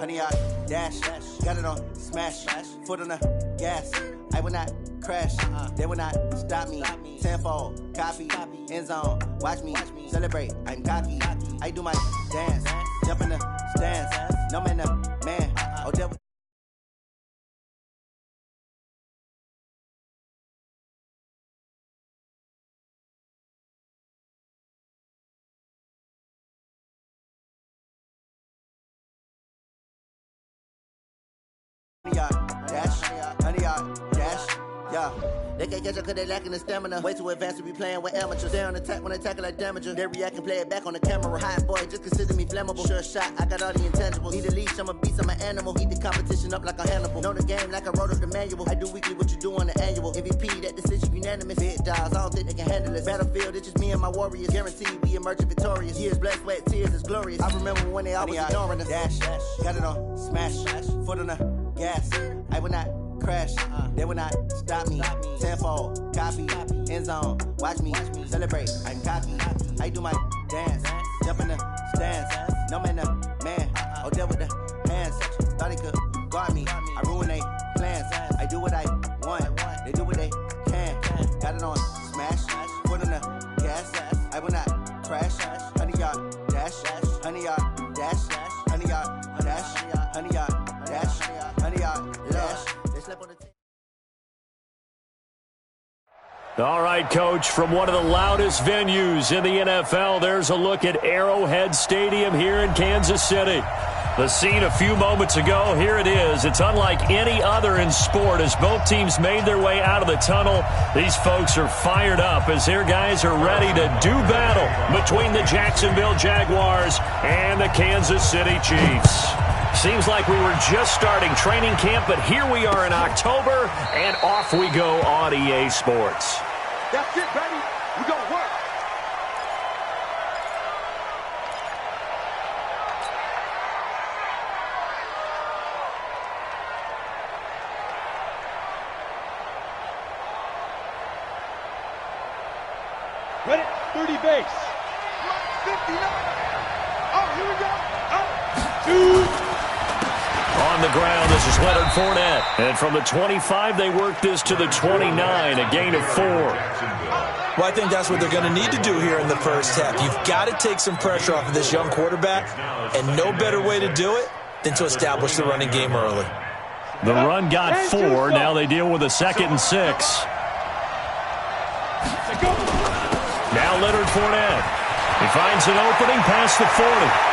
100 yard dash. Got it on smash. Foot on the gas. I will not crash. They will not stop me. Tenfold, copy, end zone. Watch me celebrate. I'm cocky. I do my dance. Jump in the stands. No man, no man. Oh, devil. Yeah. They can't catch up cause they lacking the stamina. Way too advanced to be playing with amateurs. They on attack when they tackle like damager. They react and play it back on the camera. Hot boy, just consider me flammable. Sure shot, I got all the intangibles. Need a leash, I'm a beast, I'm an animal. Eat the competition up like a Hannibal. Know the game like I wrote up the manual. I do weekly what you do on the annual. MVP, that decision unanimous. Big dogs, I don't think they can handle it. Battlefield, it's just me and my warriors. Guaranteed we emerging victorious. Years, blood, sweat, tears, it's glorious. I remember when they always ignoring us. Dash, got it on smash. Foot on the gas. I will not crash. They will not stop me. Tenfold, copy, end zone. Watch me celebrate. I'm cocky. I do my dance. Jump in the stands. No man, no man. Oh, deal with the hands. Thought he could guard me. I ruin they plans. I do what I want. They do what they can. Got it on smash. Foot on the gas. I will not crash. 100 yard dash. 100 yard dash. 100 yard dash. 100 yard dash. 100 yard dash. All right, Coach, from one of the loudest venues in the NFL, there's a look at Arrowhead Stadium here in Kansas City. The scene a few moments ago, here it is. It's unlike any other in sport as both teams made their way out of the tunnel. These folks are fired up as their guys are ready to do battle between the Jacksonville Jaguars and the Kansas City Chiefs. Seems like we were just starting training camp, but here we are in October, and off we go on EA Sports. That's it, baby. We're going to work. Ready? 30 base. 59. Oh, here we go. Oh, 2. On the ground, this is Leonard Fournette. And from the 25, they work this to the 29, a gain of 4. Well, I think that's what they're going to need to do here in the first half. You've got to take some pressure off of this young quarterback, and no better way to do it than to establish the running game early. The run got 4. Now they deal with a 2nd and 6. Now Leonard Fournette. He finds an opening past the 40.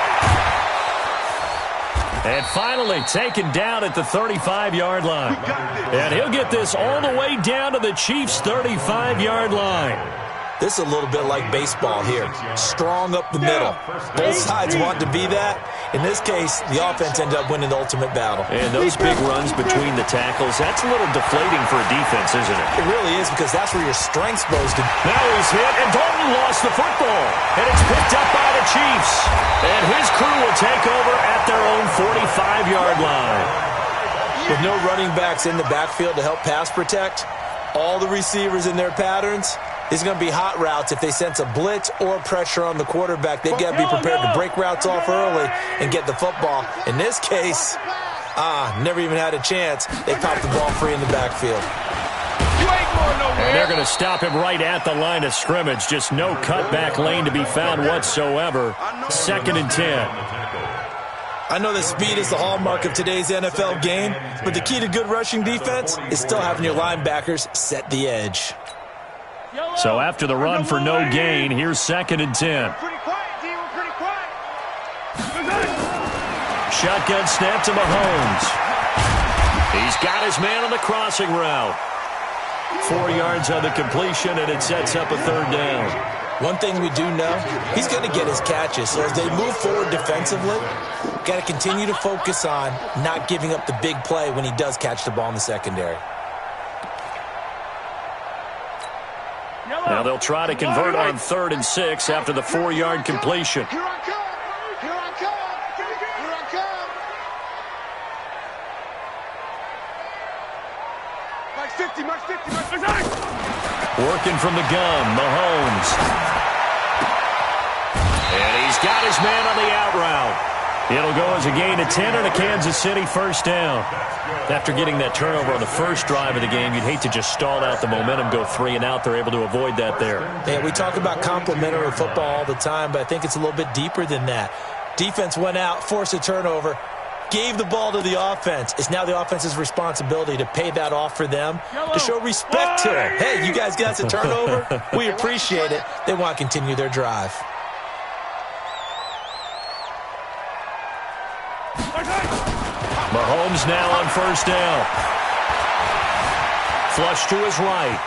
And finally taken down at the 35-yard line. And he'll get this all the way down to the Chiefs' 35-yard line. This is a little bit like baseball here. Strong up the middle. Both sides want to be that. In this case, the offense ended up winning the ultimate battle. And those big runs between the tackles, that's a little deflating for a defense, isn't it? It really is, because that's where your strength's supposed to be. Now he's hit, and Dalton lost the football. And it's picked up by the Chiefs. And his crew will take over at their own 45-yard line. With no running backs in the backfield to help pass protect, all the receivers in their patterns, it's going to be hot routes. If they sense a blitz or pressure on the quarterback, they've got to be prepared to break routes off early and get the football. In this case, never even had a chance. They popped the ball free in the backfield. And they're going to stop him right at the line of scrimmage. Just no cutback lane to be found whatsoever. 2nd and 10. I know that speed is the hallmark of today's NFL game, but the key to good rushing defense is still having your linebackers set the edge. So after the run for no gain, here's 2nd and 10. Shotgun snap to Mahomes. He's got his man on the crossing route. 4 yards on the completion, and it sets up a 3rd down. One thing we do know, he's going to get his catches. So as they move forward defensively, got to continue to focus on not giving up the big play when he does catch the ball in the secondary. Now they'll try to convert on 3rd and 6 after the 4-yard completion. Here I come. Here I come. Here I come. Mark 50, Mark 50, Mark 50. Working from the gun, Mahomes. And he's got his man on the out route. It'll go as a gain of 10 and a Kansas City first down. After getting that turnover on the first drive of the game, you'd hate to just stall out the momentum, go 3 and out. They're able to avoid that there. Yeah, we talk about complementary football all the time, but I think it's a little bit deeper than that. Defense went out, forced a turnover, gave the ball to the offense. It's now the offense's responsibility to pay that off for them, to show respect to them. Hey, you guys got a turnover? We appreciate it. They want to continue their drive. Mahomes now on first down. Flush to his right.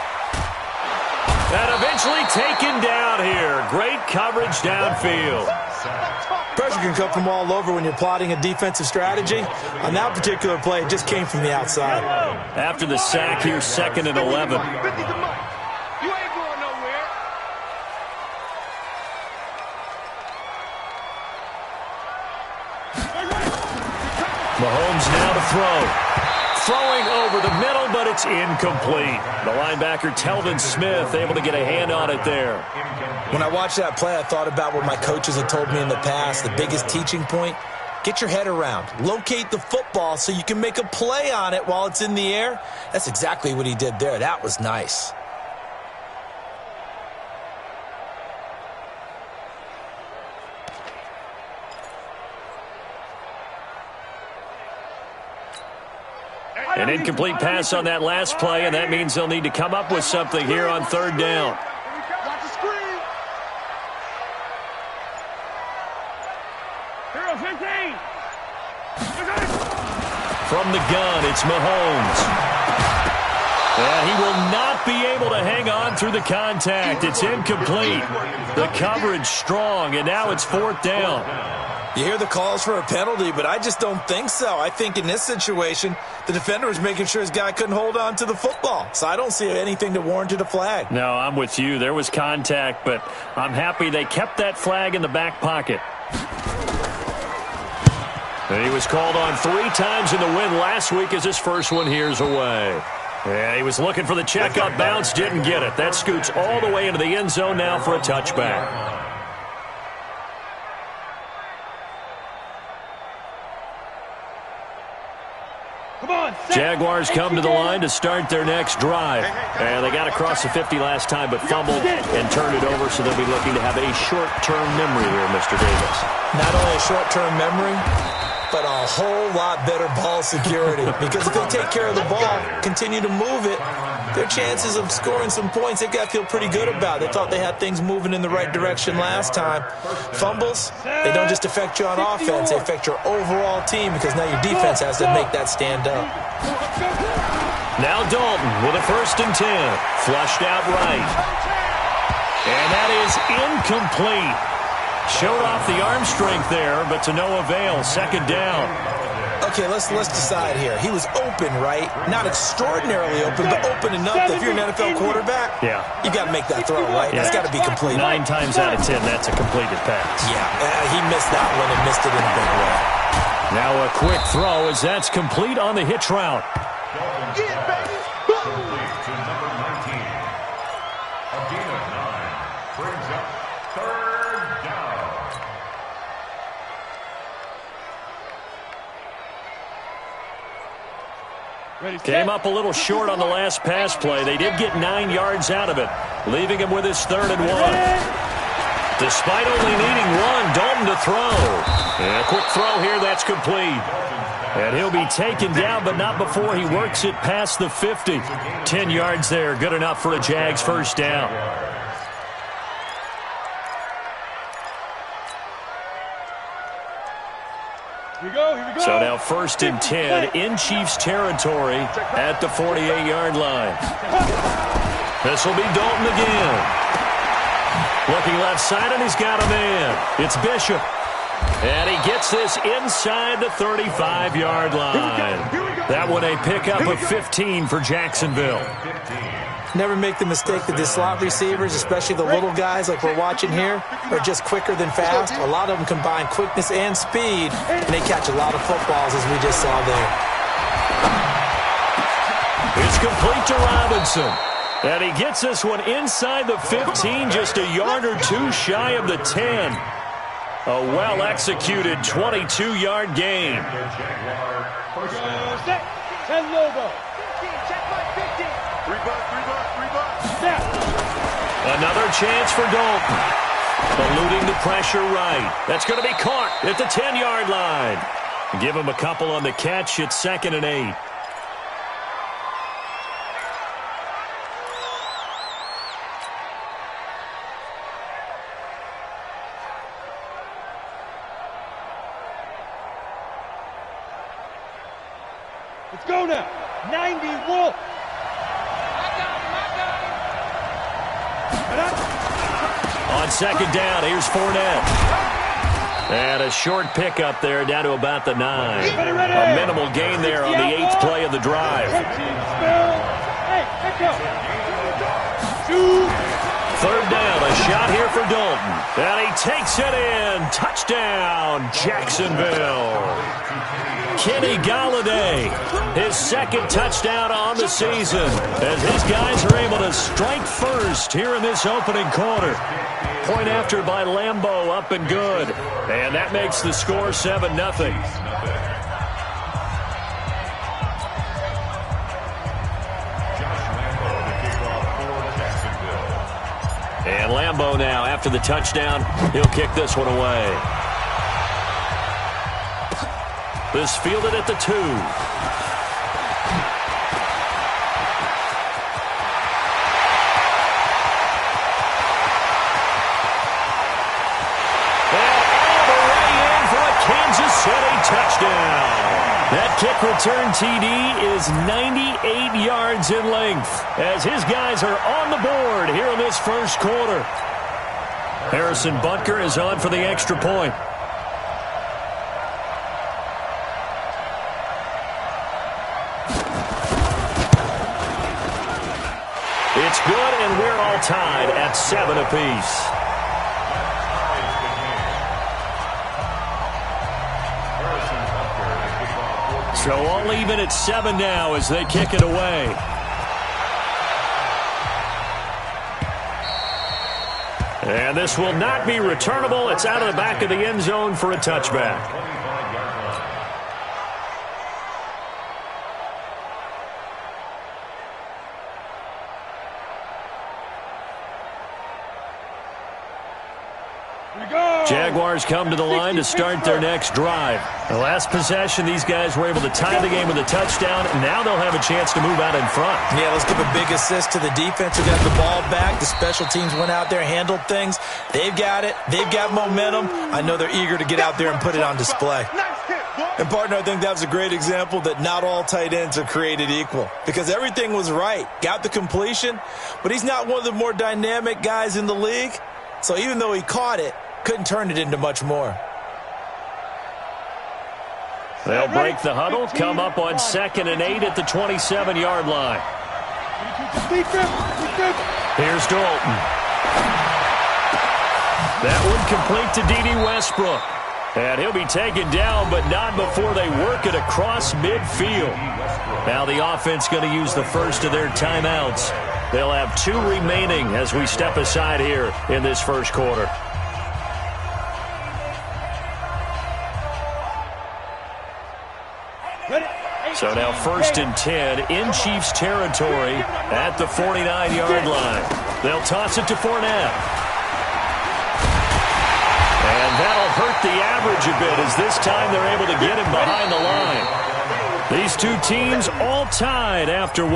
And eventually taken down here. Great coverage downfield. Pressure can come from all over when you're plotting a defensive strategy. On that particular play, it just came from the outside. After the sack here, 2nd and 11. Mahomes now to throw. Throwing over the middle, but it's incomplete. The linebacker, Telvin Smith, able to get a hand on it there. When I watched that play, I thought about what my coaches had told me in the past. The biggest teaching point, get your head around. Locate the football so you can make a play on it while it's in the air. That's exactly what he did there. That was nice. An incomplete pass on that last play, and that means they'll need to come up with something here on 3rd down. From the gun, it's Mahomes. And he will not be able to hang on through the contact. It's incomplete. The coverage strong, and now it's 4th down. You hear the calls for a penalty, but I just don't think so. I think in this situation, the defender was making sure his guy couldn't hold on to the football. So I don't see anything that warranted a flag. No, I'm with you. There was contact, but I'm happy they kept that flag in the back pocket. And he was called on 3 times in the win last week as his first one here's away. Yeah, he was looking for the checkup bounce, didn't get it. That scoots all the way into the end zone now for a touchback. Jaguars come to the line to start their next drive. And they got across the 50 last time, but fumbled and turned it over, so they'll be looking to have a short-term memory here, Mr. Davis. Not only a short-term memory, but a whole lot better ball security. Because if they take care of the ball, continue to move it, their chances of scoring some points, they've got to feel pretty good about. They thought they had things moving in the right direction last time. Fumbles, they don't just affect you on offense, they affect your overall team because now your defense has to make that stand up. Now Dalton with a 1st and 10. Flushed out right. And that is incomplete. Showed off the arm strength there, but to no avail. 2nd down. Okay, let's decide here. He was open, right? Not extraordinarily open, but open enough that if you're an NFL quarterback, you got to make that throw, right? Yeah. That's got to be complete. 9 times out of 10, that's a completed pass. Yeah, he missed that one and missed it in a big way. Now a quick throw as that's complete on the hitch route. Came up a little short on the last pass play. They did get 9 yards out of it, leaving him with his 3rd and 1. Despite only needing 1, Dalton to throw. And a quick throw here, that's complete. And he'll be taken down, but not before he works it past the 50. 10 yards there, good enough for a Jags first down. Here we go. So now 1st and 10 in Chiefs territory at the 48-yard line. This will be Dalton again. Looking left side, and he's got a man. It's Bishop. And he gets this inside the 35-yard line. That one a pickup of 15 for Jacksonville. Never make the mistake that the slot receivers, especially the little guys like we're watching here, are just quicker than fast. A lot of them combine quickness and speed, and they catch a lot of footballs, as we just saw there. It's complete to Robinson. And he gets this one inside the 15, just a yard or 2 shy of the 10. A well-executed 22-yard gain. Set. 10 logo. 15. Check my 15. Snap. Another chance for Dalton. Eluding the pressure right. That's going to be caught at the 10-yard line. Give him a couple on the catch. It's 2nd and 8. Let's go now. 90, Wolf. On 2nd down, here's Fournette. And a short pickup there down to about the 9. A minimal gain there on the 8th play of the drive. Third down, a shot here for Dalton. And he takes it in. Touchdown, Jacksonville. Kenny Golladay, his 2nd touchdown on the season, as his guys are able to strike first here in this opening quarter. Point after by Lambeau, up and good. And that makes the score 7-0. And Lambeau now, after the touchdown, he'll kick this one away. This fielded at the 2. Kansas City touchdown. That kick return TD is 98 yards in length as his guys are on the board here in this first quarter. Harrison Butker is on for the extra point. It's good, and we're all tied at 7 apiece. So all even at 7 now as they kick it away. And this will not be returnable. It's out of the back of the end zone for a touchback. Jaguars come to the line to start their next drive. The last possession, these guys were able to tie the game with a touchdown. Now they'll have a chance to move out in front. Yeah, let's give a big assist to the defense who got the ball back. The special teams went out there, handled things. They've got it. They've got momentum. I know they're eager to get out there and put it on display. And, partner, I think that was a great example that not all tight ends are created equal because everything was right. Got the completion, but he's not one of the more dynamic guys in the league. So even though he caught it, couldn't turn it into much more. They'll break the huddle, come up on 2nd and 8 at the 27-yard line. Here's Dalton. That one complete to D.D. Westbrook. And he'll be taken down, but not before they work it across midfield. Now the offense going to use the first of their timeouts. They'll have 2 remaining as we step aside here in this first quarter. So now 1st and 10 in Chiefs territory at the 49-yard line. They'll toss it to Fournette. And that'll hurt the average a bit as this time they're able to get him behind the line. These two teams all tied after 1.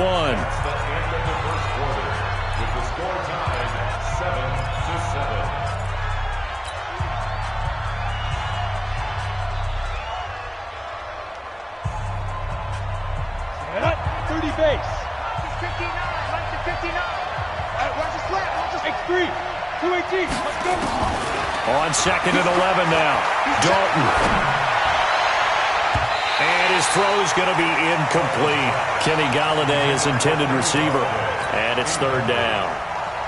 Base. 59, right to 59. Watch the slap, watch the X3, 218, let's go. On 2nd and 11 now. Dalton. And his throw's going to be incomplete. Kenny Golladay is intended receiver. And it's 3rd down.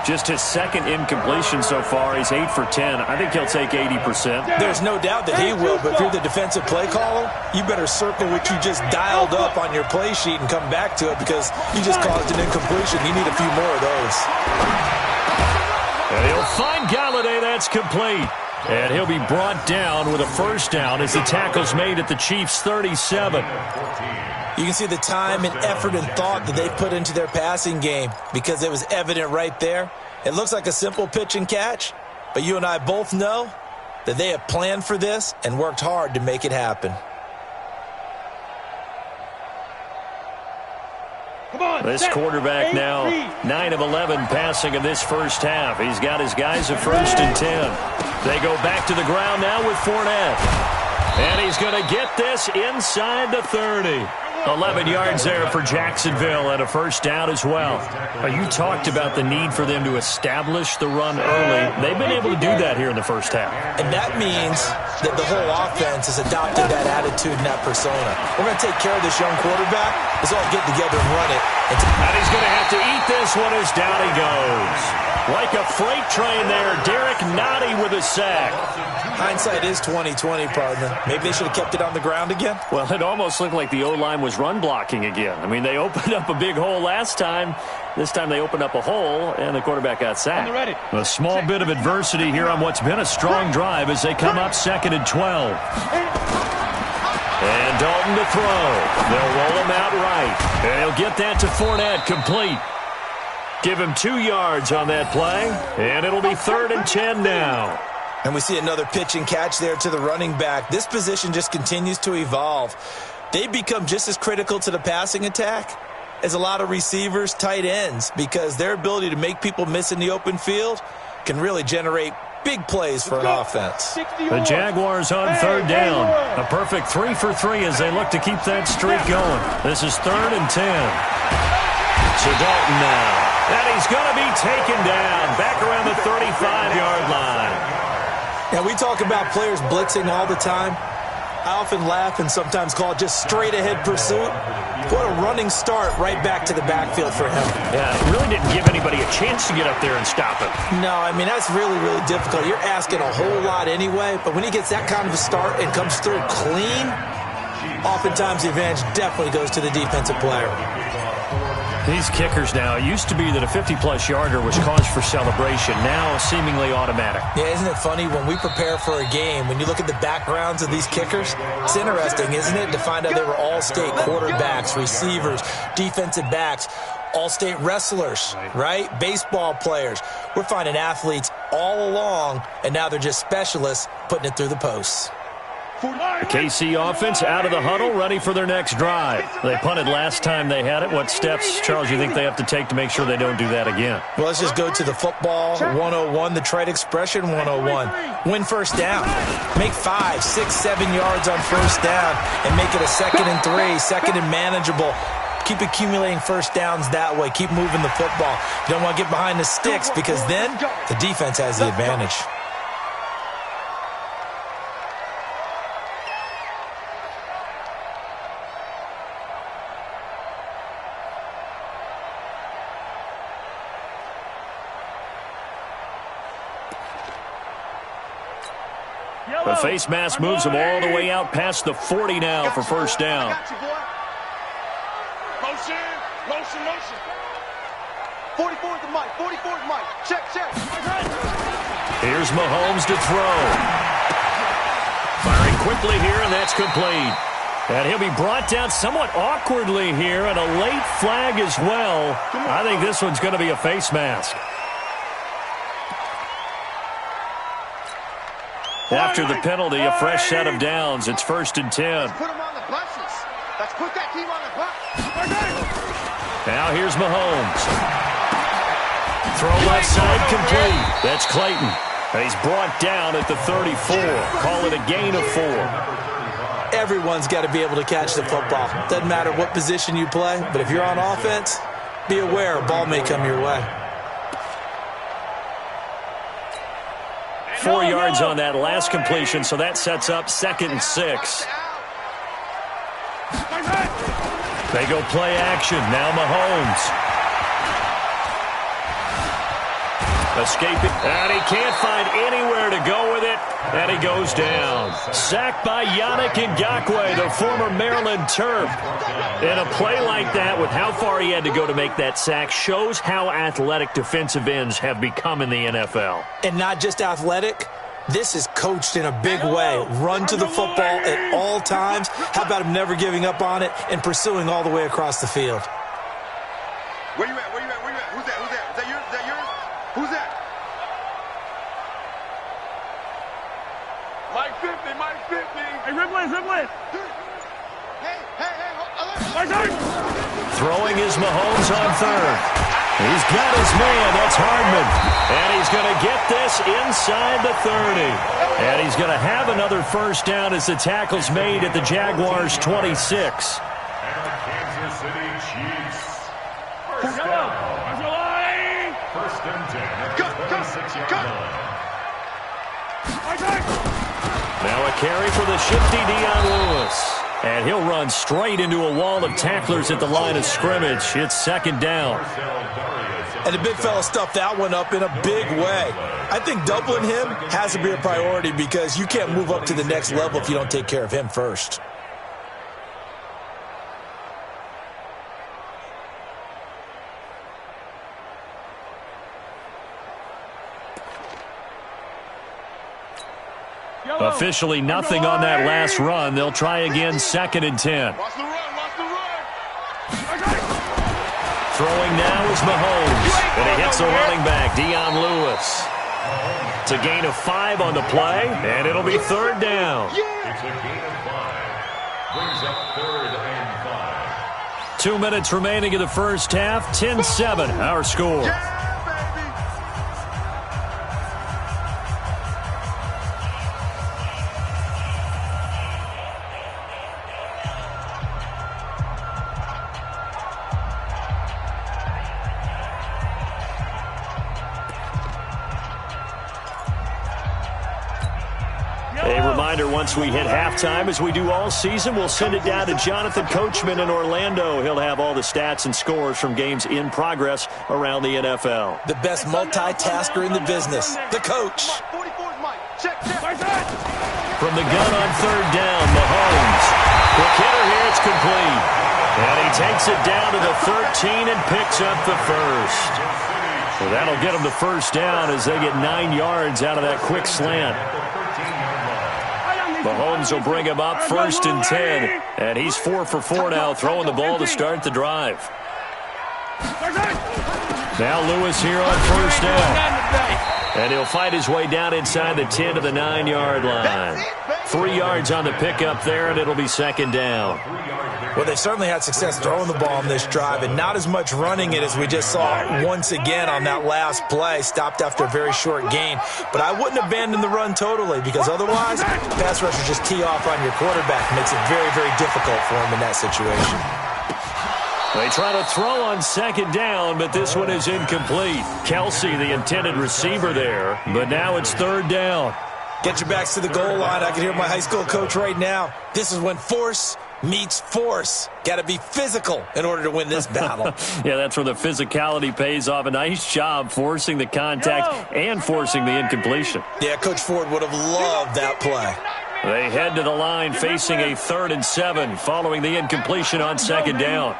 Just his 2nd incompletion so far. He's 8 for 10. I think he'll take 80%. There's no doubt that he will, but if you're the defensive play caller, you better circle what you just dialed up on your play sheet and come back to it because you just caused an incompletion. You need a few more of those. And he'll find Golladay. That's complete. And he'll be brought down with a first down as the tackle's made at the Chiefs' 37. You can see the time and effort and thought that they've put into their passing game because it was evident right there. It looks like a simple pitch and catch, but you and I both know that they have planned for this and worked hard to make it happen. This quarterback now 9 of 11 passing in this first half. He's got his guys at 1st and 10. They go back to the ground now with Fournette. And he's going to get this inside the 30. 11 yards there for Jacksonville and a first down as well. You talked about the need for them to establish the run early. They've been able to do that here in the first half. And that means that the whole offense has adopted that attitude and that persona. We're going to take care of this young quarterback. Let's all get together and run it. And he's going to have to eat this one as down he goes. Like a freight train there, Derek Nottie with a sack. Hindsight is 20/20, partner. Maybe they should have kept it on the ground again. Well, it almost looked like the O-line was run blocking again. I mean, they opened up a big hole last time. This time they opened up a hole, and the quarterback got sacked. A small bit of adversity here on what's been a strong drive as they come up 2nd and 12. And Dalton to throw. They'll roll him out right. And he'll get that to Fournette, complete. Give him 2 yards on that play, and it'll be 3rd and 10 now. And we see another pitch and catch there to the running back. This position just continues to evolve. They've become just as critical to the passing attack as a lot of receivers, tight ends, because their ability to make people miss in the open field can really generate big plays for an offense. The Jaguars on 3rd down. A perfect 3 for 3 as they look to keep that streak going. This is 3rd and 10. So Dalton now. And he's going to be taken down back around the 35-yard line. Now, we talk about players blitzing all the time. I often laugh and sometimes call it just straight-ahead pursuit. What a running start right back to the backfield for him. Yeah, it really didn't give anybody a chance to get up there and stop him. No, I mean, that's really, really difficult. You're asking a whole lot anyway, but when he gets that kind of a start and comes through clean, oftentimes the advantage definitely goes to the defensive player. These kickers now, it used to be that a 50-plus yarder was cause for celebration. Now, seemingly automatic. Yeah, isn't it funny when we prepare for a game, when you look at the backgrounds of these kickers, it's interesting, isn't it, to find out they were all-state quarterbacks, receivers, defensive backs, all-state wrestlers, right? Baseball players. We're finding athletes all along, and now they're just specialists putting it through the posts. The KC offense out of the huddle, ready for their next drive. They punted last time they had it. What steps, Charles, you think they have to take to make sure they don't do that again? Well, let's just go to the football 101, the trite expression 101. Win first down. Make 5, 6, 7 yards on first down and make it a 2nd and 3, 2nd and manageable. Keep accumulating first downs that way. Keep moving the football. You don't want to get behind the sticks because then the defense has the advantage. The face mask moves him all the way out past the 40 now for first down. Motion, motion, motion. 44 to Mike, 44 to Mike. Check, check. Here's Mahomes to throw. Firing quickly here, and that's complete. And he'll be brought down somewhat awkwardly here, and a late flag as well. I think this one's going to be a face mask. After the penalty, a fresh set of downs. It's 1st and 10. Put him on the buses. Let's put that team on the bus. Now here's Mahomes. Throw left side complete. That's Clayton. And he's brought down at the 34. Call it a gain of 4. Everyone's got to be able to catch the football. Doesn't matter what position you play, but if you're on offense, be aware a ball may come your way. 4 yards on that last completion, so that sets up 2nd and 6. They go play action. Now Mahomes. Escaping. And he can't find anywhere to go with it. And he goes down. Sacked by Yannick Ngakoue, the former Maryland Terp. And a play like that, with how far he had to go to make that sack, shows how athletic defensive ends have become in the NFL. And not just athletic, This is coached in a big way. Run to the football at all times. How about him never giving up on it and pursuing all the way across the field? Where you at? Where you at? Where you at? Who's that? Who's that? Is that yours? Is that yours? Who's that? Mike 50, Mike 50. Hey, Ripley. Hey. Throwing is Mahomes on third. He's got his man. That's Hardman. And he's going to get this inside the 30. And he's going to have another first down as the tackle's made at the Jaguars' 26. And the Kansas City Chiefs. First down. First and 10 at the 26-yard line. Now a carry for the shifty Dion Lewis. And he'll run straight into a wall of tacklers at the line of scrimmage. It's second down. And the big fella stuffed that one up in a big way. I think doubling him has to be a priority because you can't move up to the next level if you don't take care of him first. Officially nothing on that last run. They'll try again, second and 10. Watch the run. Watch the run. Throwing now is Mahomes. And he hits the running back, Dion Lewis. It's a gain of 5 on the play, and it'll be third down. It's a gain of 5. Brings up third and 5. 2 minutes remaining in the first half. 10-7, our score. Once we hit halftime, as we do all season, we'll send it down to Jonathan Coachman in Orlando. He'll have all the stats and scores from games in progress around the NFL. The best multitasker in the business, the coach. From the gun on third down, Mahomes. Quick hitter here, it's complete. And he takes it down to the 13 and picks up the first. So that'll get him the first down as they get 9 yards out of that quick slant. Mahomes will bring him up first and 10. And he's 4 for 4 now, throwing the ball to start the drive. Now Lewis here on first down. And he'll fight his way down inside the 10 to the 9-yard line. 3 yards on the pickup there, and it'll be second down. Well, they certainly had success throwing the ball on this drive, and not as much running it as we just saw once again on that last play. Stopped after a very short gain. But I wouldn't abandon the run totally, because otherwise, pass rushers just tee off on your quarterback. Makes it very, very difficult for him in that situation. They try to throw on second down, but this one is incomplete. Kelsey, the intended receiver there, but now it's third down. Get your backs to the goal line. I can hear my high school coach right now. This is when force meets force. Got to be physical in order to win this battle. Yeah, that's where the physicality pays off. A nice job forcing the contact and forcing the incompletion. Yeah, Coach Ford would have loved that play. They head to the line facing a 3rd and 7 following the incompletion on second down.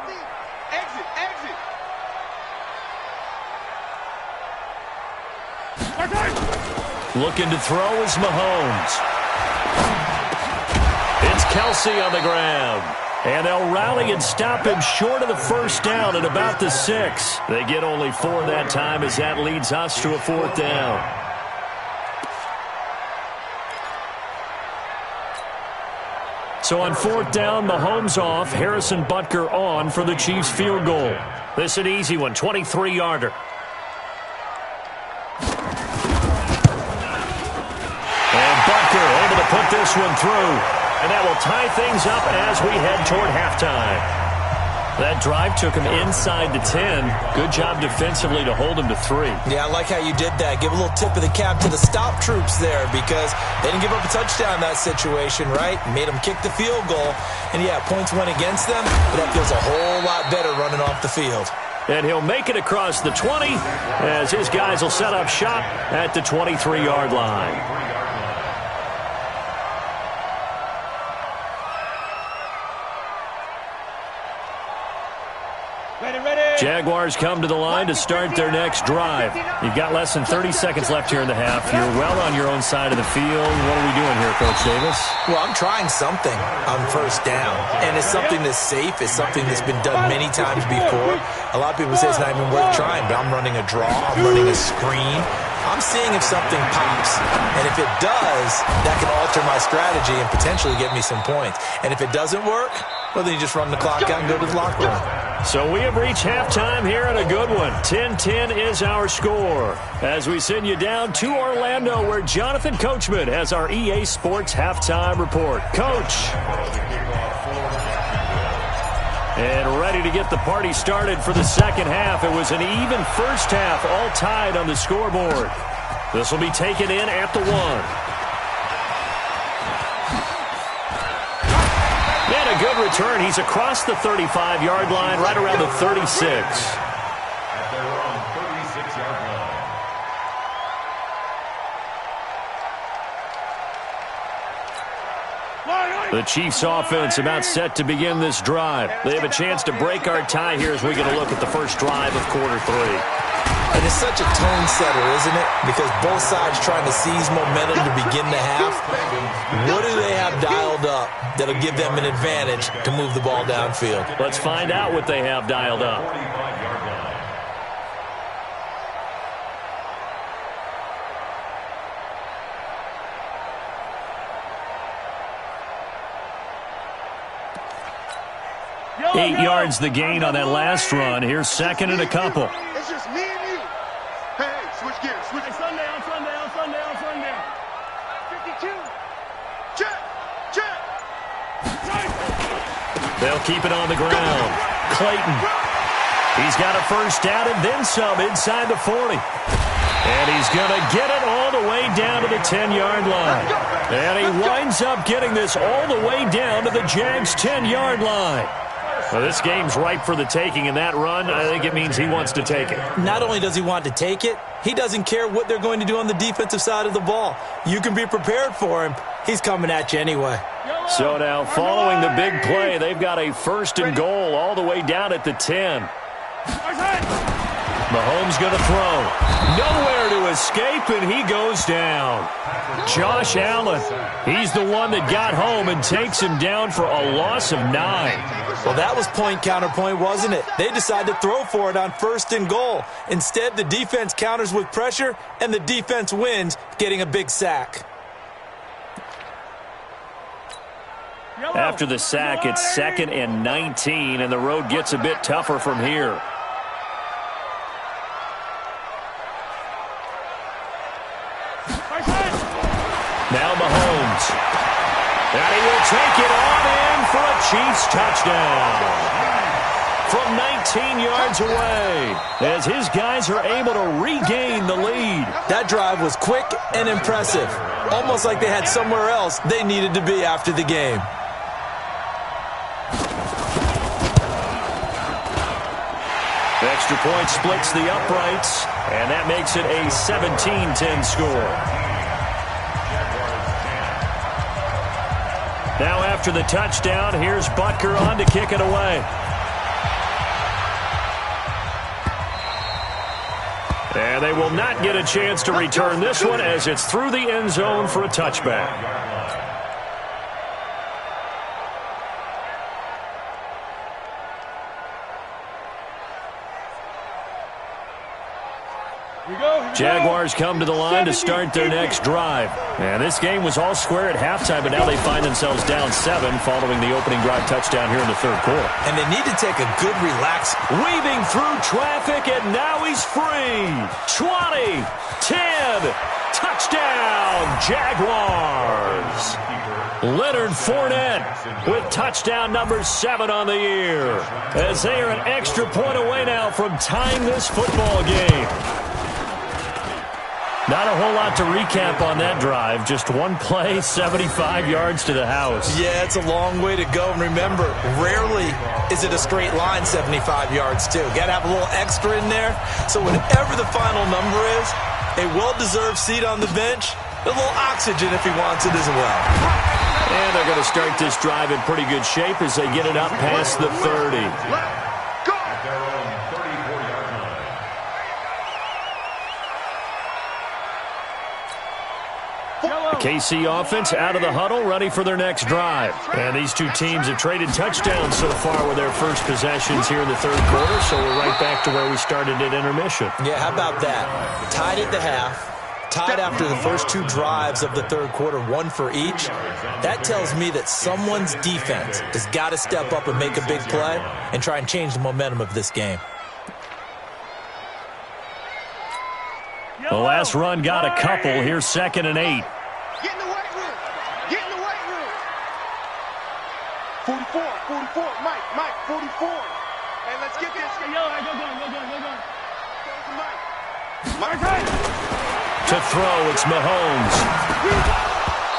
Looking to throw is Mahomes. It's Kelsey on the ground. And they'll rally and stop him short of the first down at about the 6. They get only 4 that time as that leads us to a 4th down. So on 4th down, Mahomes off, Harrison Butker on for the Chiefs field goal. This is an easy one, 23-yarder. Able to put this one through, and that will tie things up as we head toward halftime. That drive took him inside the 10. Good job defensively to hold him to 3. Yeah, I like how you did that. Give a little tip of the cap to the stop troops there because they didn't give up a touchdown in that situation, right? Made them kick the field goal, and yeah, points went against them, but that feels a whole lot better running off the field. And he'll make it across the 20 as his guys will set up shop at the 23-yard line. Jaguars come to the line to start their next drive. You've got less than 30 seconds left here in the half. You're well on your own side of the field. What are we doing here, Coach Davis? Well, I'm trying something on first down, and it's something that's safe. It's something that's been done many times before. A lot of people say it's not even worth trying, but I'm running a draw. I'm running a screen. I'm seeing if something pops, and if it does, that can alter my strategy and potentially get me some points. And if it doesn't work, well, then you just run the clock out and go to the locker room. So we have reached halftime here in a good one. 10-10 is our score. As we send you down to Orlando, where Jonathan Coachman has our EA Sports halftime report. Coach. And ready to get the party started for the second half. It was an even first half, all tied on the scoreboard. This will be taken in at the 1. And a good return. He's across the 35-yard line, right around the 36. At their own 36-yard line. The Chiefs offense about set to begin this drive. They have a chance to break our tie here as we get a look at the first drive of quarter 3. And it's such a tone setter, isn't it? Because both sides trying to seize momentum to begin the half. What do they have dialed up that'll give them an advantage to move the ball downfield? Let's find out what they have dialed up. 45-yard line. Eight yards the gain on that last run. Here's second and a couple. It's just me and you. Hey, switch gears. Switch. Hey, sundown. 52. Check. They'll keep it on the ground. Clayton. He's got a first down and then some inside the 40. And he's going to get it all the way down to the 10-yard line. And he winds up getting this all the way down to the Jags' 10-yard line. Well, this game's ripe for the taking, and that run, I think it means he wants to take it. Not only does he want to take it, he doesn't care what they're going to do on the defensive side of the ball. You can be prepared for him. He's coming at you anyway. So now, following the big play, they've got a first and goal all the way down at the 10. Mahomes going to throw. Nowhere to escape, and he goes down. Josh Allen, he's the one that got home and takes him down for a loss of 9. Well, that was point counterpoint, wasn't it? They decided to throw for it on first and goal. Instead, the defense counters with pressure, and the defense wins, getting a big sack. After the sack, it's 2nd and 19, and the road gets a bit tougher from here. Now Mahomes. And he will take it on in for a Chiefs touchdown. From 19 yards away, as his guys are able to regain the lead. That drive was quick and impressive. Almost like they had somewhere else they needed to be after the game. The extra point splits the uprights, and that makes it a 17-10 score. Now after the touchdown, here's Butker on to kick it away. And they will not get a chance to return this one as it's through the end zone for a touchback. Jaguars come to the line to start their next drive. And this game was all square at halftime, but now they find themselves down 7 following the opening drive touchdown here in the third quarter. And they need to take a good relax. Weaving through traffic, and now he's free. 20, 10, touchdown, Jaguars. Leonard Fournette with touchdown number 7 on the year, as they are an extra point away now from tying this football game. Not a whole lot to recap on that drive. Just one play, 75 yards to the house. Yeah, it's a long way to go. And remember, rarely is it a straight line 75 yards, too. Got to have a little extra in there. So whatever the final number is, a well-deserved seat on the bench, a little oxygen if he wants it as well. And they're going to start this drive in pretty good shape as they get it up past the 30. their own 34-yard line. The KC offense out of the huddle, ready for their next drive. And these two teams have traded touchdowns so far with their first possessions here in the third quarter, so we're right back to where we started at intermission. Yeah, how about that? Tied at the half, tied after the first two drives of the third quarter, one for each. That tells me that someone's defense has got to step up and make a big play and try and change the momentum of this game. The last run got a couple. Here's 2nd and 8. Get in the weight room. Get in the weight room. 44, Mike, 44. Hey, let's get this. Yo, go. Mike. To throw, it's Mahomes.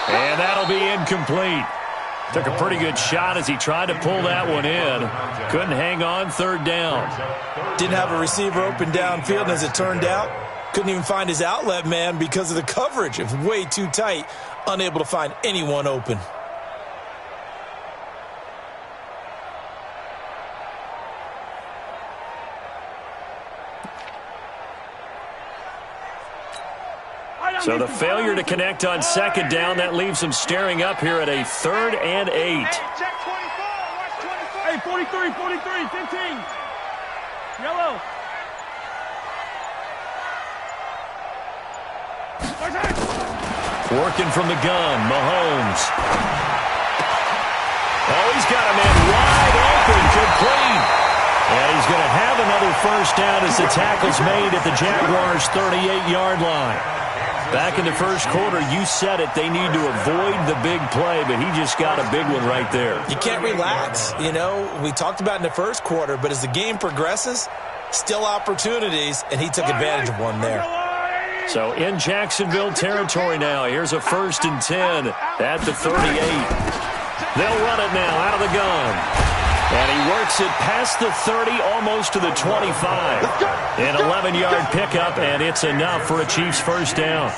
And that'll be incomplete. Took a pretty good shot as he tried to pull that one in. Couldn't hang on, 3rd down. Didn't have a receiver open downfield, and as it turned out, couldn't even find his outlet man because of the coverage. It was way too tight, unable to find anyone open. So the failure to connect on 2nd down, that leaves him staring up here at a 3rd and 8. Hey, check 24. Watch 24. Hey, 43, 15. Yellow. Working from the gun, Mahomes. Oh, he's got a man wide open, complete. And he's going to have another first down as the tackle's made at the Jaguars' 38-yard line. Back in the first quarter, you said it, they need to avoid the big play, but he just got a big one right there. You can't relax. You know, we talked about in the first quarter, but as the game progresses, still opportunities, and he took advantage of one there. So in Jacksonville territory now. Here's a 1st and 10 at the 38. They'll run it now out of the gun. And he works it past the 30, almost to the 25. An 11-yard pickup, and it's enough for a Chiefs first down.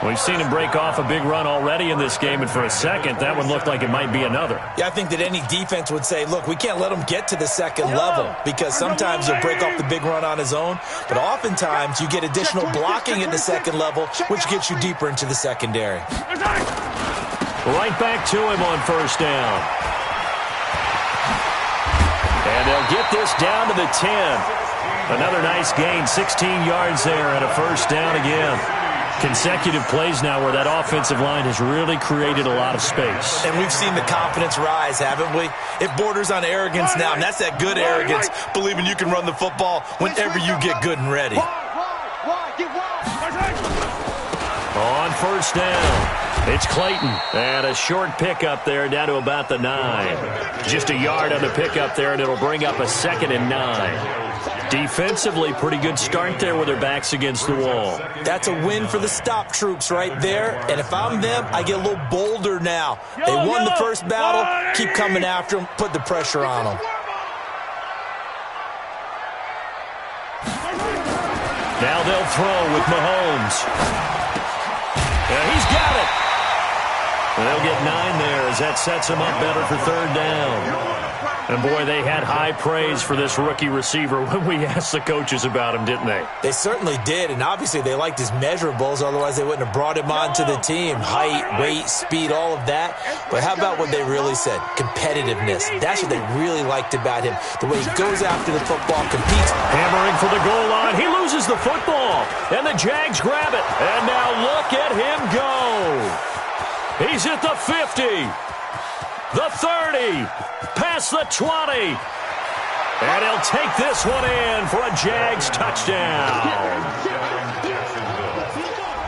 We've seen him break off a big run already in this game, and for a second, that one looked like it might be another. Yeah, I think that any defense would say, look, we can't let him get to the second level because sometimes he'll break off the big run on his own, but oftentimes you get additional blocking at the second level, which gets you deeper into the secondary. Right back to him on first down. And they'll get this down to the 10. Another nice gain, 16 yards there and a first down again. Consecutive plays now where that offensive line has really created a lot of space. And we've seen the confidence rise, haven't we? It borders on arrogance now, and that's that good arrogance, believing you can run the football whenever you get good and ready. On first down, it's Clayton. And a short pickup there down to about the 9. Just a yard on the pickup there, and it'll bring up a 2nd and 9. Defensively, pretty good start there with their backs against the wall. That's a win for the stop troops right there. And if I'm them, I get a little bolder now. They won the first battle. Keep coming after them. Put the pressure on them. Now they'll throw with Mahomes. And he's got it. And they'll get 9 there as that sets them up better for 3rd down. And, boy, they had high praise for this rookie receiver when we asked the coaches about him, didn't they? They certainly did, and obviously they liked his measurables, otherwise they wouldn't have brought him onto the team. Height, weight, speed, all of that. But how about what they really said? Competitiveness. That's what they really liked about him. The way he goes after the football, competes. Hammering for the goal line. He loses the football, and the Jags grab it. And now look at him go. He's at the 50. The 30, past the 20, and he'll take this one in for a Jags touchdown.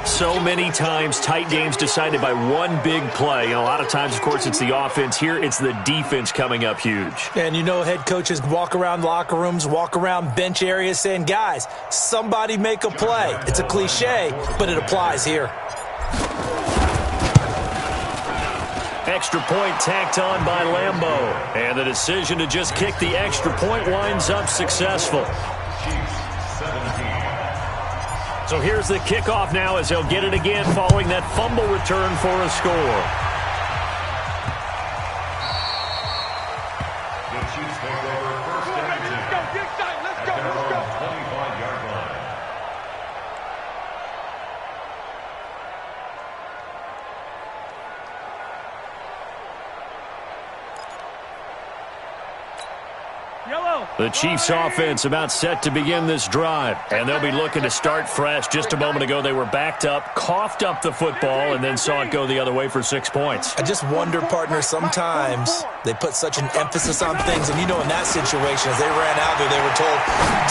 So many times, tight games decided by one big play. And a lot of times, of course, it's the offense. Here, it's the defense coming up huge. And you know, head coaches walk around locker rooms, walk around bench areas saying, guys, somebody make a play. It's a cliche, but it applies here. Extra point tacked on by Lambeau. And the decision to just kick the extra point winds up successful. So here's the kickoff now as they'll get it again following that fumble return for a score. The Chiefs take over 1st and 10. Let's go, let's go. 25-yard line. The Chiefs offense about set to begin this drive, and they'll be looking to start fresh. Just a moment ago, they were backed up, coughed up the football, and then saw it go the other way for 6 points. I just wonder, partner, sometimes they put such an emphasis on things, and you know in that situation, as they ran out there, they were told,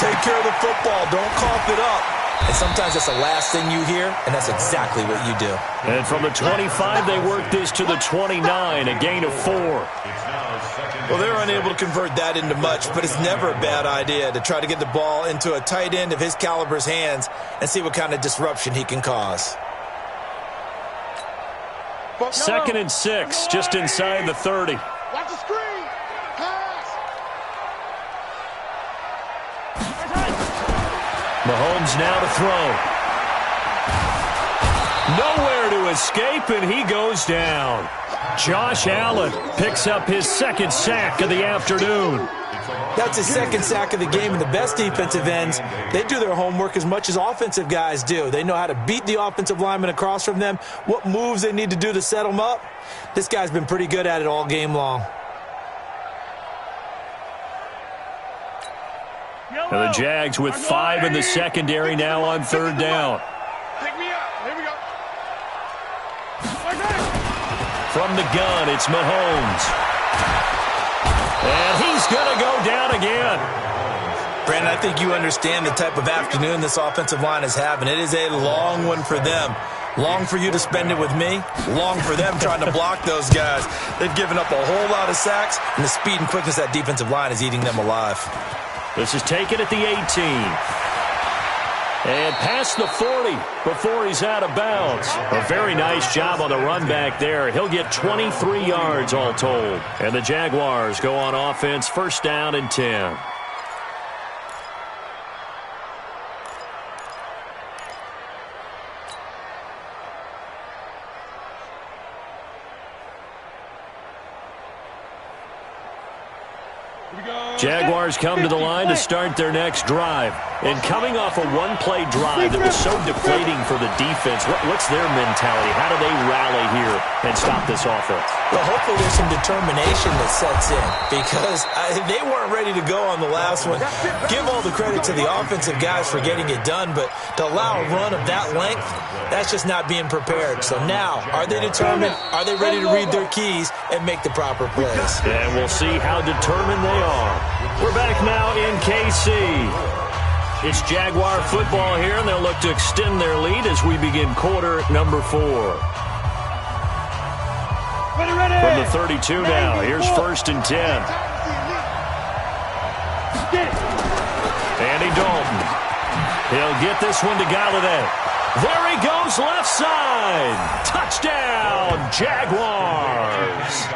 take care of the football, don't cough it up. And sometimes that's the last thing you hear, and that's exactly what you do. And from the 25, they work this to the 29, a gain of 4. Well, they're unable to convert that into much, but it's never a bad idea to try to get the ball into a tight end of his caliber's hands and see what kind of disruption he can cause. 2nd and 6, just inside the 30. Watch the screen. Pass. Mahomes now to throw. Nowhere to escape, and he goes down. Josh Allen picks up his 2nd sack of the afternoon. That's his 2nd sack of the game, and the best defensive ends, they do their homework as much as offensive guys do. They know how to beat the offensive lineman across from them, what moves they need to do to set them up. This guy's been pretty good at it all game long. And the Jags with 5 in the secondary now on 3rd down. Pick me up. Here we go. From the gun, it's Mahomes. And he's going to go down again. Brandon, I think you understand the type of afternoon this offensive line is having. It is a long one for them. Long for you to spend it with me. Long for them trying to block those guys. They've given up a whole lot of sacks, and the speed and quickness of that defensive line is eating them alive. This is taken at the 18. And past the 40 before he's out of bounds. A very nice job on the run back there. He'll get 23 yards all told. And the Jaguars go on offense, 1st down and 10. Jaguars come to the line to start their next drive. And coming off a one-play drive that was so deflating for the defense, what's their mentality? How do they rally here and stop this offense? Well, hopefully there's some determination that sets in because they weren't ready to go on the last one. Give all the credit to the offensive guys for getting it done, but to allow a run of that length, that's just not being prepared. So now, are they determined? Are they ready to read their keys and make the proper plays? And we'll see how determined they are. We're back now in KC. It's Jaguar football here, and they'll look to extend their lead as we begin quarter number 4. From the 32 now, here's 1st and 10. Andy Dalton. He'll get this one to Galladay. There he goes, left side. Touchdown, Jaguars.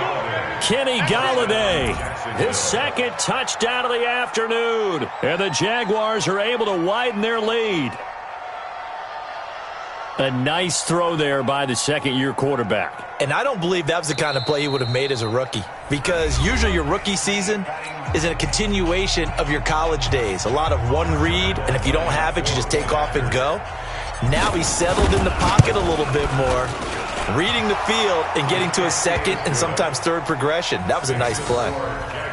Kenny Galladay, his 2nd touchdown of the afternoon. And the Jaguars are able to widen their lead. A nice throw there by the 2nd-year quarterback. And I don't believe that was the kind of play he would have made as a rookie, because usually your rookie season is a continuation of your college days. A lot of one read, and if you don't have it, you just take off and go. Now he's settled in the pocket a little bit more, reading the field and getting to his 2nd and sometimes 3rd progression. That was a nice play.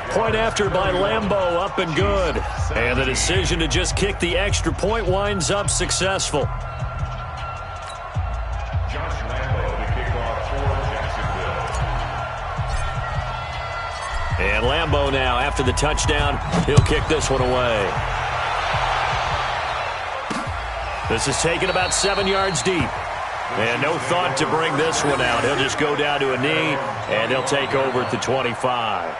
Point after by Lambeau, up and good. And the decision to just kick the extra point winds up successful. Josh Lambeau to kick off for Jacksonville. And Lambeau now, after the touchdown, he'll kick this one away. This is taken about 7 yards deep. And no thought to bring this one out. He'll just go down to a knee, and he'll take over at the 25.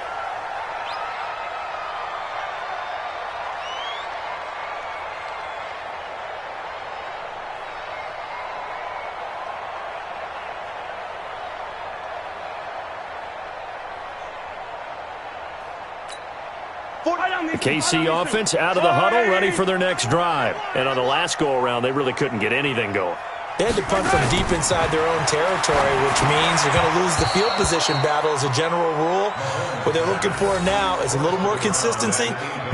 The KC offense out of the huddle, ready for their next drive. And on the last go-around, they really couldn't get anything going. They had to punt from deep inside their own territory, which means you're going to lose the field position battle as a general rule. What they're looking for now is a little more consistency,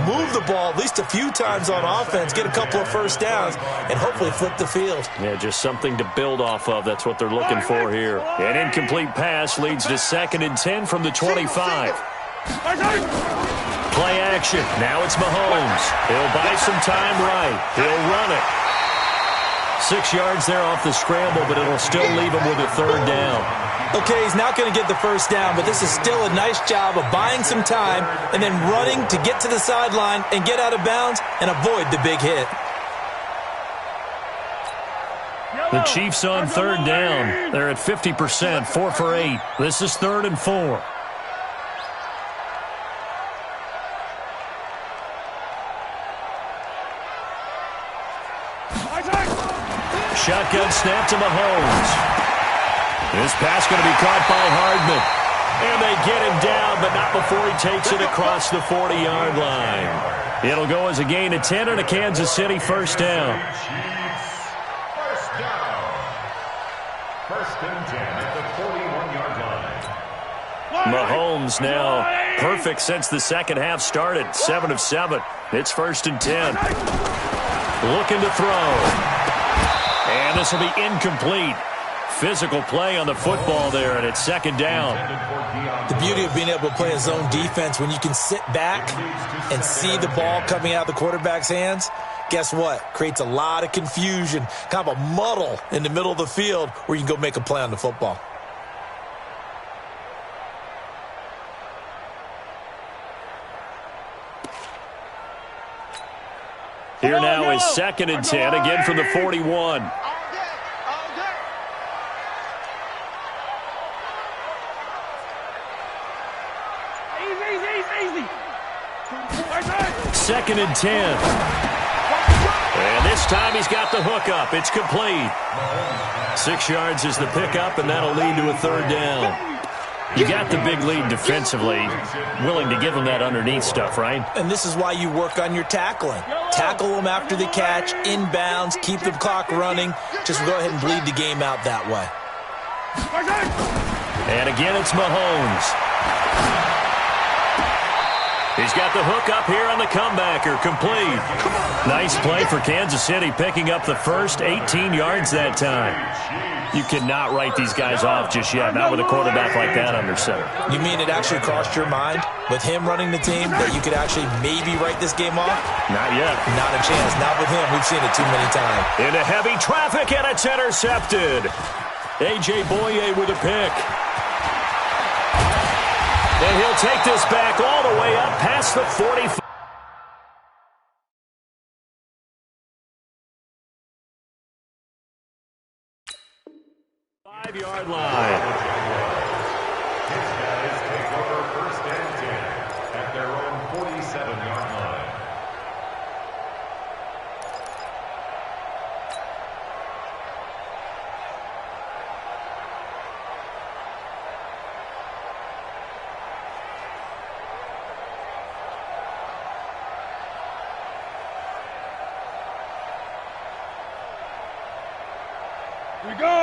move the ball at least a few times on offense, get a couple of first downs, and hopefully flip the field. Yeah, just something to build off of. That's what they're looking for here. An incomplete pass leads to 2nd and 10 from the 25. Play action. Now it's Mahomes. He'll buy some time right. He'll run it. 6 yards there off the scramble, but it'll still leave him with a 3rd down. Okay, he's not going to get the first down, but this is still a nice job of buying some time and then running to get to the sideline and get out of bounds and avoid the big hit. The Chiefs on 3rd down. They're at 50%, 4 for 8. This is 3rd and 4. Shotgun snap to Mahomes. This pass going to be caught by Hardman. And they get him down, but not before he takes it across the 40-yard line. It'll go as a gain of 10 and a Kansas City 1st down. First down. 1st and 10 at the 41-yard line. Mahomes now perfect since the second half started. 7 of 7. It's 1st and 10. Looking to throw. And this will be incomplete. Physical play on the football there, and it's 2nd down. The beauty of being able to play a zone defense when you can sit back and see the ball coming out of the quarterback's hands, guess what? Creates a lot of confusion, kind of a muddle in the middle of the field where you can go make a play on the football. Here now is 2nd and 10, again from the 41. Second and 10. And this time he's got the hook up. It's complete. 6 yards is the pickup, and that'll lead to a 3rd down. You got the big lead defensively. Willing to give them that underneath stuff, right? And this is why you work on your tackling. Tackle them after the catch, inbounds, keep the clock running. Just go ahead and bleed the game out that way. And again, it's Mahomes. He's got the hook up here on the comebacker, complete. Nice play for Kansas City, picking up the first 18 yards that time. You cannot write these guys off just yet, not with a quarterback like that under center. You mean it actually crossed your mind with him running the team that you could actually maybe write this game off? Not yet. Not a chance. Not with him. We've seen it too many times. Into heavy traffic, and it's intercepted. A.J. Boye with a pick. And he'll take this back all the way up past the 45. Five-yard line. His guys take over 1st and 10 at their own 47-yard line.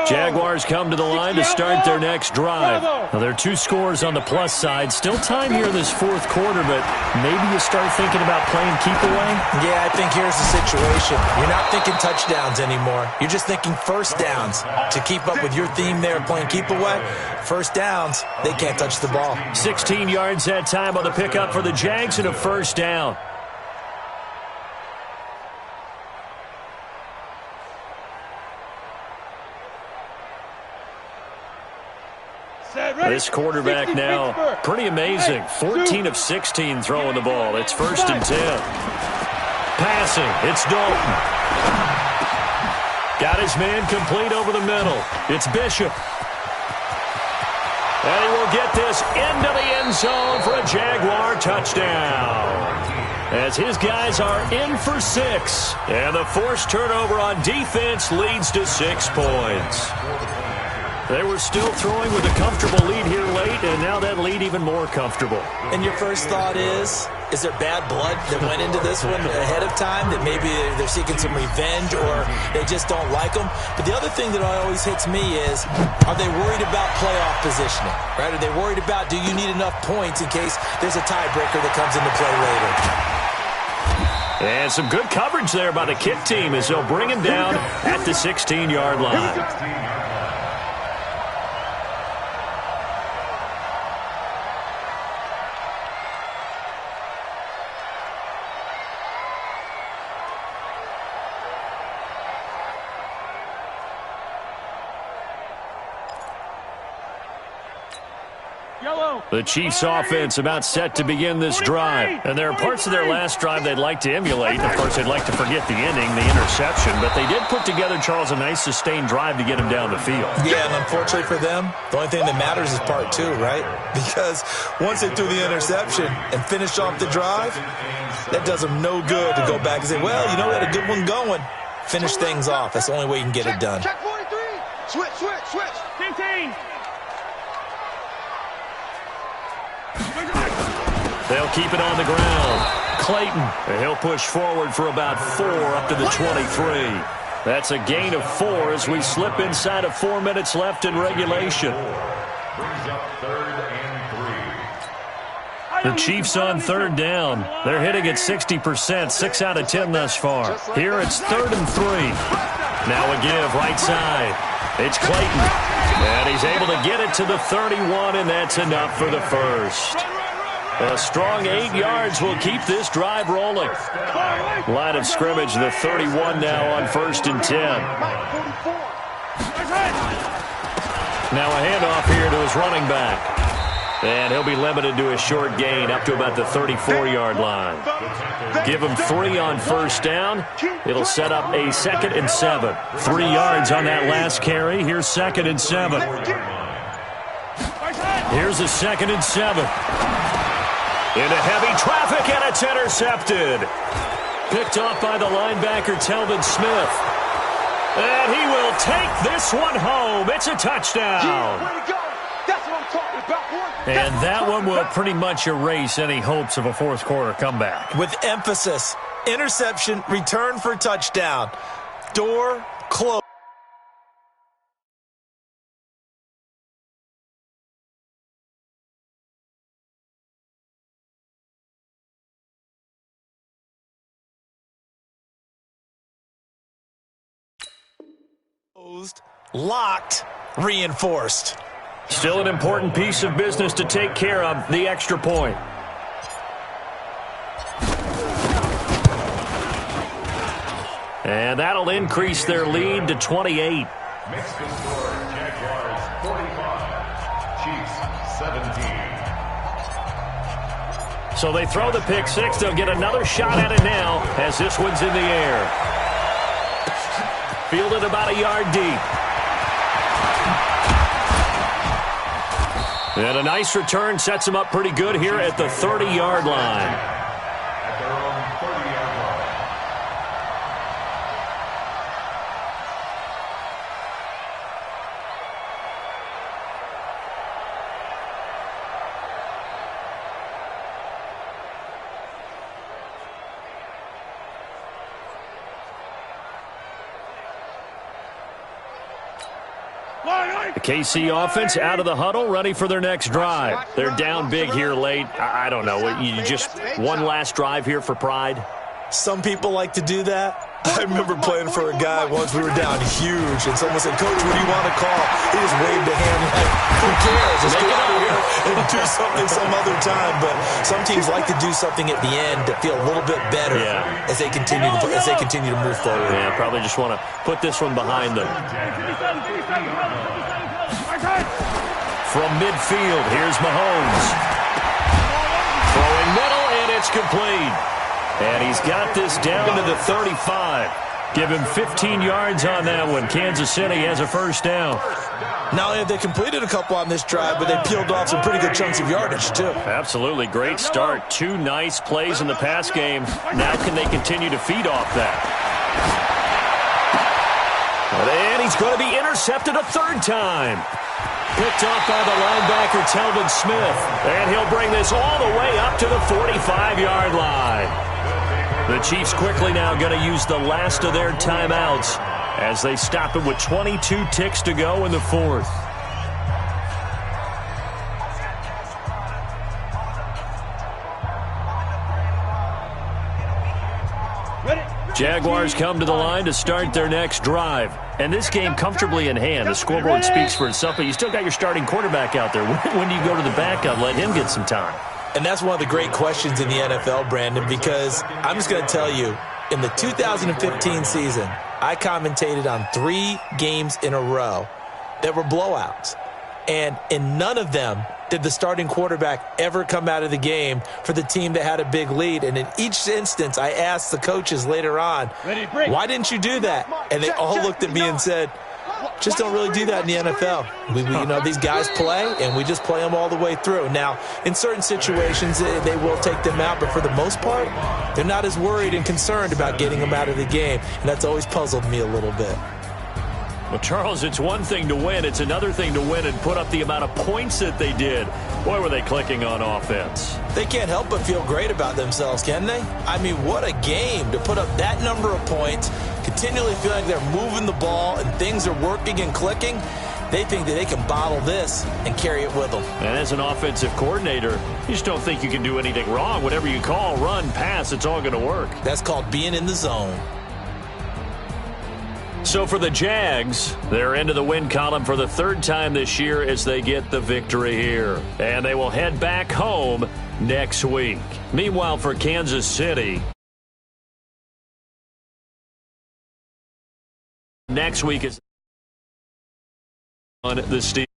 Jaguars come to the line to start their next drive. Now, there are 2 scores on the plus side. Still time here in this 4th quarter, but maybe you start thinking about playing keep away? Yeah, I think here's the situation. You're not thinking touchdowns anymore. You're just thinking first downs. To keep up with your theme there, playing keep away, first downs, they can't touch the ball. 16 yards that time on the pickup for the Jags and a 1st down. This quarterback now, pretty amazing. 14 of 16 throwing the ball. It's 1st and 10. Passing, it's Dalton. Got his man complete over the middle. It's Bishop. And he will get this into the end zone for a Jaguar touchdown. As his guys are in for 6. And the forced turnover on defense leads to 6 points. They were still throwing with a comfortable lead here late, and now that lead even more comfortable. And your first thought is there bad blood that went into this one ahead of time, that maybe they're seeking some revenge or they just don't like them? But the other thing that always hits me is, are they worried about playoff positioning? Right? Are they worried about, do you need enough points in case there's a tiebreaker that comes into play later? And some good coverage there by the kick team as they'll bring him down at the 16-yard line. The Chiefs' offense about set to begin this drive. And there are parts of their last drive they'd like to emulate. Of course, they'd like to forget the ending, the interception. But they did put together, Charles, a nice sustained drive to get him down the field. Yeah, and unfortunately for them, the only thing that matters is part two, right? Because once they threw the interception and finished off the drive, that does them no good to go back and say, well, you know, we had a good one going. Finish things off. That's the only way you can get it done. Check 43. Switch. 15. They'll keep it on the ground. Clayton, and he'll push forward for about 4 up to the 23. That's a gain of 4 as we slip inside of 4 minutes left in regulation. Brings up 3rd and 3. The Chiefs on 3rd down. They're hitting at 60%, 6 out of 10 thus far. Here it's 3rd and 3. Now a give right side. It's Clayton. And he's able to get it to the 31, and that's enough for the first. A strong 8 yards will keep this drive rolling. Line of scrimmage, the 31 now on 1st and 10. Now a handoff here to his running back. And he'll be limited to a short gain up to about the 34-yard line. Give him 3 on 1st down. It'll set up a 2nd and 7. 3 yards on that last carry. Here's 2nd and 7. Here's a 2nd and 7. Into heavy traffic, and it's intercepted. Picked off by the linebacker, Telvin Smith. And he will take this one home. It's a touchdown. Way to go. That's what I'm talking about, boy. And that one will pretty much erase any hopes of a fourth quarter comeback. With emphasis, interception, return for touchdown. Door closed. Locked, reinforced. Still an important piece of business to take care of, the extra point. And that'll increase their lead to 28. Makes the score Jaguars 45, Chiefs 17. So they throw the pick six. They'll get another shot at it now as this one's in the air. Fielded about a yard deep. And a nice return sets him up pretty good here at the 30-yard line. At their own 30-yard line. The KC offense out of the huddle, ready for their next drive. They're down big here late. I don't know. You just one last drive here for pride? Some people like to do that. I remember playing for a guy once. We were down huge, and someone said, "Coach, what do you want to call?" He just waved a hand like, "Who cares? Just get out of here and do something some other time." But some teams like to do something at the end to feel a little bit better as they continue to move forward. Yeah, probably just want to put this one behind them. From midfield, here's Mahomes. Throwing middle, and it's complete. And he's got this down to the 35. Give him 15 yards on that one. Kansas City has a first down. Not only have they completed a couple on this drive, but they peeled off some pretty good chunks of yardage, too. Absolutely. Great start. 2 nice plays in the pass game. Now can they continue to feed off that? And he he's going to be intercepted a third time. Picked off by the linebacker, Telvin Smith. And he'll bring this all the way up to the 45-yard line. The Chiefs quickly now going to use the last of their timeouts as they stop it with 22 ticks to go in the fourth. Jaguars come to the line to start their next drive. And this game comfortably in hand. The scoreboard speaks for itself, but you still got your starting quarterback out there. When do you go to the backup, let him get some time? And that's one of the great questions in the NFL, Brandon, because I'm just going to tell you, in the 2015 season, I commentated on 3 games in a row that were blowouts. And in none of them did the starting quarterback ever come out of the game for the team that had a big lead. And in each instance, I asked the coaches later on, why didn't you do that? And they all looked at me and said, just don't really do that in the NFL. These guys play, and we just play them all the way through. Now, in certain situations, they will take them out, but for the most part, they're not as worried and concerned about getting them out of the game. And that's always puzzled me a little bit. Well, Charles, it's one thing to win. It's another thing to win and put up the amount of points that they did. Boy, were they clicking on offense. They can't help but feel great about themselves, can they? I mean, what a game to put up that number of points, continually feel like they're moving the ball and things are working and clicking. They think that they can bottle this and carry it with them. And as an offensive coordinator, you just don't think you can do anything wrong. Whatever you call, run, pass, it's all going to work. That's called being in the zone. So for the Jags, they're into the win column for the third time this year as they get the victory here. And they will head back home next week. Meanwhile, for Kansas City, next week is on the Steelers.